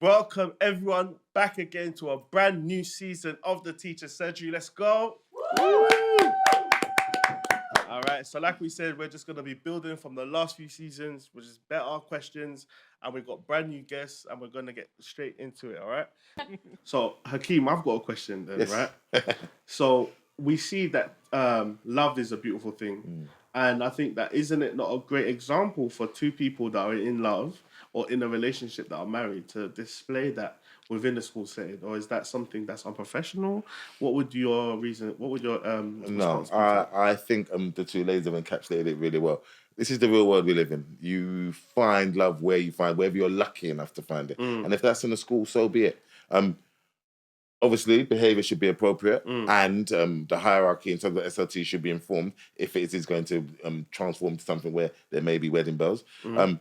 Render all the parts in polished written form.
Welcome everyone back again to a brand new season of the Teacher Surgery. Let's go. Woo! All right, so like we said, we're just going to be building from the last few seasons, which is better questions, and we've got brand new guests, and we're going to get straight into it, all right? So, Hakeem, I've got a question then, right? So, we see that love is a beautiful thing, and I think that isn't it not a great example for two people that are in love or in a relationship that are married to display that within the school setting, or is that something that's unprofessional? What would your reason? What would your No, response be? I think the two ladies have encapsulated it really well. This is the real world we live in. You find love where you find, wherever you're lucky enough to find it. And if that's in a school, so be it. Obviously, behaviour should be appropriate, and the hierarchy in terms of SLT should be informed if it is going to transform to something where there may be wedding bells. As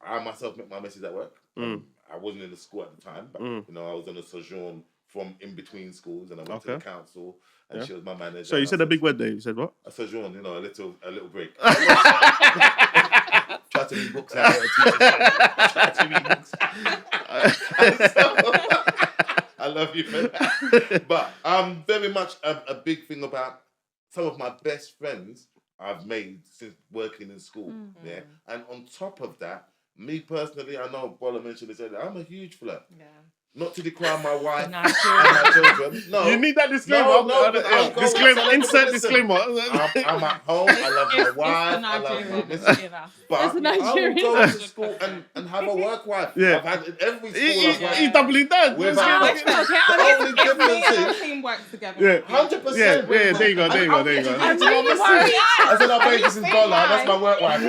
I myself met my missus at work. I wasn't in the school at the time, but I was on a sojourn from in between schools, and I went to the council, and she was my manager. So you said a big word there. You said what? A sojourn, a little break. Try to read books. I love you for that. But very much a big thing about some of my best friends I've made since working in school. Yeah, and on top of that, me personally, I know Bola mentioned this earlier, I'm a huge flirt. Yeah. Not to decry my wife and my children. No. You need that disclaimer. Disclaimer. Insert disclaimer. I'm at home. I love my wife. I love my missus. But I will go to school and have a work wife. Yeah. I've had in every school I've worked. He's doubling down. The only difference is team work together. Yeah, 100%. Yeah, there you go. I'm really worried. I said, "I this is Bola. That's my work wife."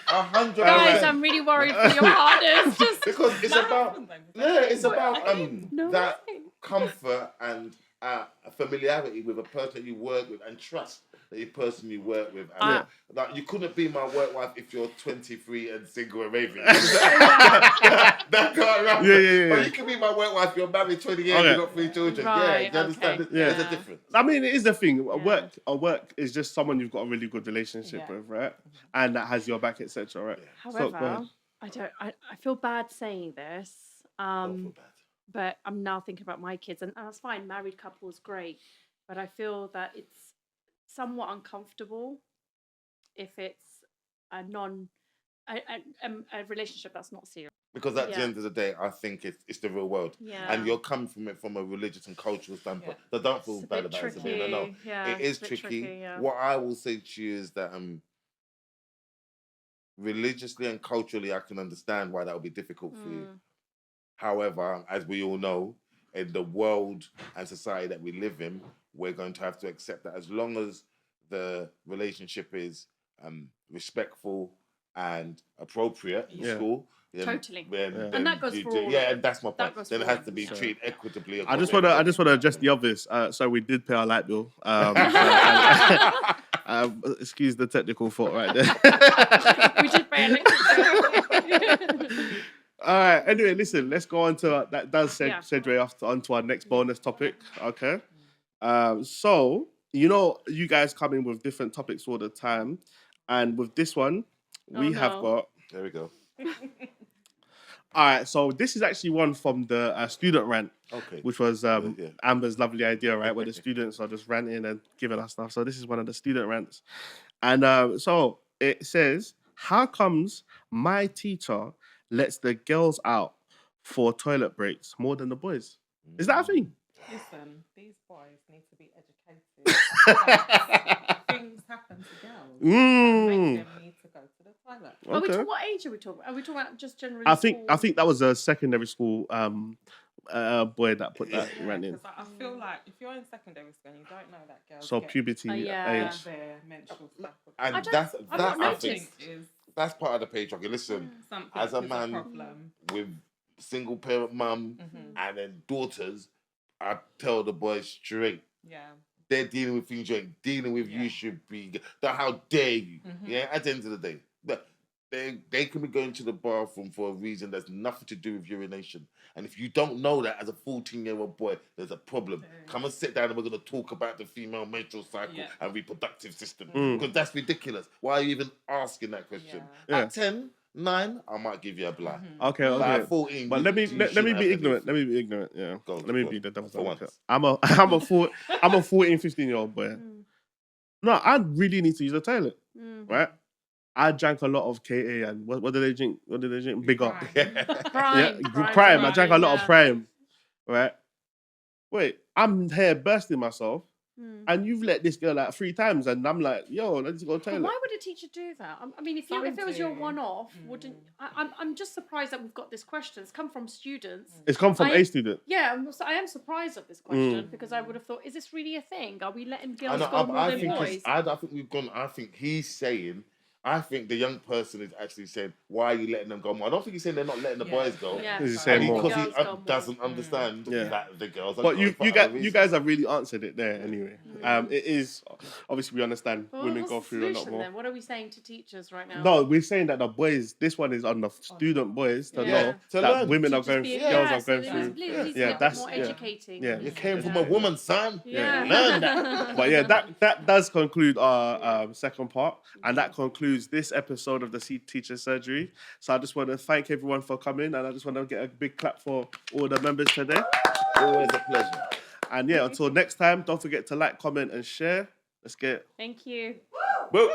100%. Guys, I'm really worried for your partners. Just because it's about that comfort and familiarity with a person that you work with and trust that the person you work with. And like, you couldn't be my work wife if you're 23 and single and raving. that can't happen. Yeah. But you can be my work wife if you're married 20 years and you've got 3 children. Right, you understand? There's a difference. I mean, it is the thing. A work is just someone you've got a really good relationship with, right? And that has your back, etc. Right? However, I feel bad saying this. Don't feel bad. But I'm now thinking about my kids, and that's fine. Married couples, great, but I feel that it's somewhat uncomfortable if it's a relationship that's not serious. Because at the end of the day, I think it's the real world, Yeah. and you're coming from it from a religious and cultural standpoint. So don't feel bad about it, Sabina. No, it is tricky. What I will say to you is that religiously and culturally, I can understand why that would be difficult for you. However, as we all know, in the world and society that we live in, we're going to have to accept that as long as the relationship is respectful and appropriate in school. Totally. And that goes for all. Yeah, and that's my point. Then it has to be treated equitably. I just want to address the obvious. So we did pay our light bill. Excuse the technical fault right there. We did pay electric bill. All right. Anyway, listen. Let's go on to that. Does segue onto our next bonus topic. Okay. So you guys come in with different topics all the time, and with this one, we have got. There we go. All right. So this is actually one from the student rant. Okay. Which was Amber's lovely idea, right? Where the students are just ranting and giving us stuff. So this is one of the student rants, and so it says, "How comes my teacher lets the girls out for toilet breaks more than the boys?" Is that a thing? Listen, these boys need to be educated. Things happen to girls. Make them need to go to the toilet. Okay. What age are we talking about? Are we talking about just generally? I think that was a secondary school boy that put that rant in. I feel like if you're in secondary school and you don't know that girls so puberty age. Their menstrual stuff. And that I think that's part of the patriarchy. Listen, as a man with single parent mum and then daughters, I tell the boys straight. Yeah. They're dealing with things you ain't dealing with. You should be. How dare you? Yeah. At the end of the day, they can be going to the bathroom for a reason that's nothing to do with urination. And if you don't know that as a 14-year-old boy, there's a problem. Come and sit down and we're going to talk about the female menstrual cycle and reproductive system. Because that's ridiculous. Why are you even asking that question? At 10, 9, I might give you a blind. Okay, But okay. at 14, But you- let me you let me shouldn't be have ignorant. anything. Let me be ignorant. Yeah. Go on, Let me go be on. the devil's For advocate. once. I'm a 14, 15-year-old boy. No, I really need to use the toilet. Right? I drank a lot of KA and what did they drink? What did they drink? Big up. Prime. Yeah, Prime. I drank a lot of yeah. Prime. Right? Wait, I'm here bursting myself. And you've let this girl like 3 times, and I'm like, yo, let's go to the But toilet. why would a teacher do that? I mean, if it was your one-off, wouldn't I'm just surprised that we've got this question. It's come from students. It's come from I- a student. Yeah, I am surprised at this question because I would have thought, is this really a thing? Are we letting I girls know, go more than think boys? I think we've gone. I think he's saying. I think the young person is actually saying, "Why are you letting them go more?" I don't think he's saying they're not letting the boys go. Yeah, He's saying And more. because he Girls go more. doesn't understand Yeah. that the girls. Are But going for other you guys have really answered it there anyway. It is obviously we understand Well, women what's go the through a lot solution more. then? What are we saying to teachers right now? No, we're saying that the boys. This one is on the student boys to Yeah. know To that learn. women To are just going, be- girls are so going it through. needs to be Yeah, a bit that's more yeah. educating. Yeah. You came from a woman, son. Yeah. Learn that. But yeah, that does conclude our second part, and that concludes this episode of the Teacher Surgery. So I just want to thank everyone for coming, and I just want to get a big clap for all the members today. Always a pleasure. And yeah, until next time, don't forget to like, comment, and share. Let's get Thank you. Woo!